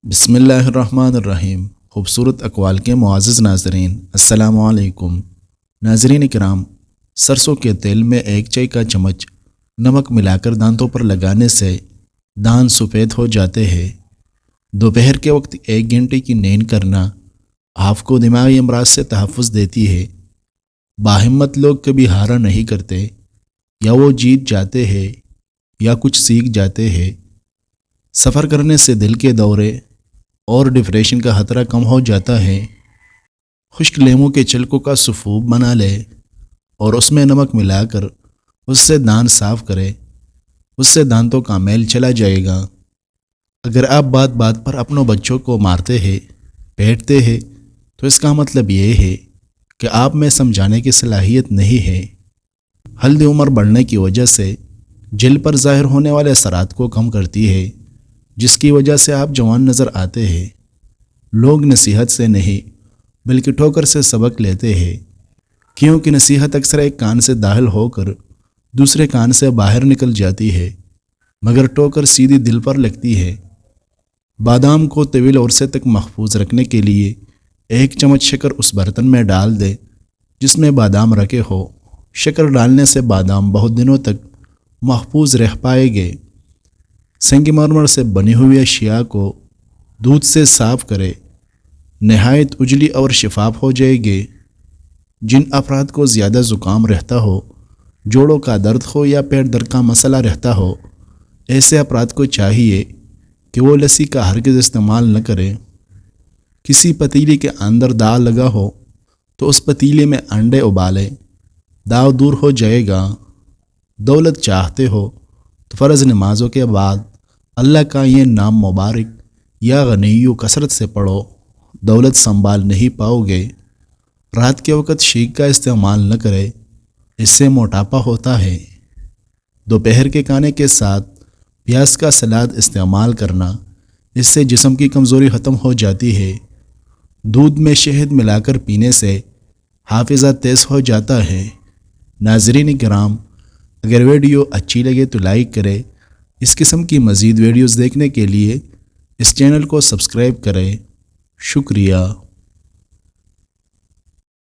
بسم اللہ الرحمن الرحیم۔ خوبصورت اقوال کے معزز ناظرین، السلام علیکم۔ ناظرین کرام، سرسوں کے تیل میں 1 چائے کا چمچ نمک ملا کر دانتوں پر لگانے سے دانت سفید ہو جاتے ہیں۔ دوپہر کے وقت 1 گھنٹے کی نیند کرنا آپ کو دماغی امراض سے تحفظ دیتی ہے۔ باہمت لوگ کبھی ہارا نہیں کرتے، یا وہ جیت جاتے ہیں یا کچھ سیکھ جاتے ہیں۔ سفر کرنے سے دل کے دورے اور ڈپریشن کا خطرہ کم ہو جاتا ہے۔ خشک لیموں کے چھلکوں کا سفوف بنا لے اور اس میں نمک ملا کر اس سے دانت صاف کرے، اس سے دانتوں کا میل چلا جائے گا۔ اگر آپ بات بات پر اپنوں بچوں کو مارتے ہیں، پیٹتے ہیں، تو اس کا مطلب یہ ہے کہ آپ میں سمجھانے کی صلاحیت نہیں ہے۔ ہلدی عمر بڑھنے کی وجہ سے جلد پر ظاہر ہونے والے اثرات کو کم کرتی ہے، جس کی وجہ سے آپ جوان نظر آتے ہیں۔ لوگ نصیحت سے نہیں بلکہ ٹھوکر سے سبق لیتے ہیں، کیونکہ نصیحت اکثر ایک کان سے داخل ہو کر دوسرے کان سے باہر نکل جاتی ہے، مگر ٹھوکر سیدھی دل پر لگتی ہے۔ بادام کو طویل عرصے تک محفوظ رکھنے کے لیے 1 چمچ شکر اس برتن میں ڈال دے جس میں بادام رکھے ہو۔ شکر ڈالنے سے بادام بہت دنوں تک محفوظ رہ پائے گے۔ سنگ مرمر سے بنی ہوئی اشیاء کو دودھ سے صاف کرے، نہایت اجلی اور شفاف ہو جائے گے۔ جن افراد کو زیادہ زکام رہتا ہو، جوڑوں کا درد ہو یا پیٹ درد کا مسئلہ رہتا ہو، ایسے افراد کو چاہیے کہ وہ لسی کا ہرگز استعمال نہ کریں۔ کسی پتیلی کے اندر داغ لگا ہو تو اس پتیلے میں انڈے ابالیں، داغ دور ہو جائے گا۔ دولت چاہتے ہو تو فرض نمازوں کے بعد اللہ کا یہ نام مبارک یا غنیو کثرت سے پڑھو، دولت سنبھال نہیں پاؤ گے۔ رات کے وقت شیک کا استعمال نہ کرے، اس سے موٹاپا ہوتا ہے۔ دوپہر کے کھانے کے ساتھ پیاز کا سلاد استعمال کرنا، اس سے جسم کی کمزوری ختم ہو جاتی ہے۔ دودھ میں شہد ملا کر پینے سے حافظہ تیز ہو جاتا ہے۔ ناظرین کرام، اگر ویڈیو اچھی لگے تو لائک کریں۔ اس قسم کی مزید ویڈیوز دیکھنے کے لیے اس چینل کو سبسکرائب کریں۔ شکریہ۔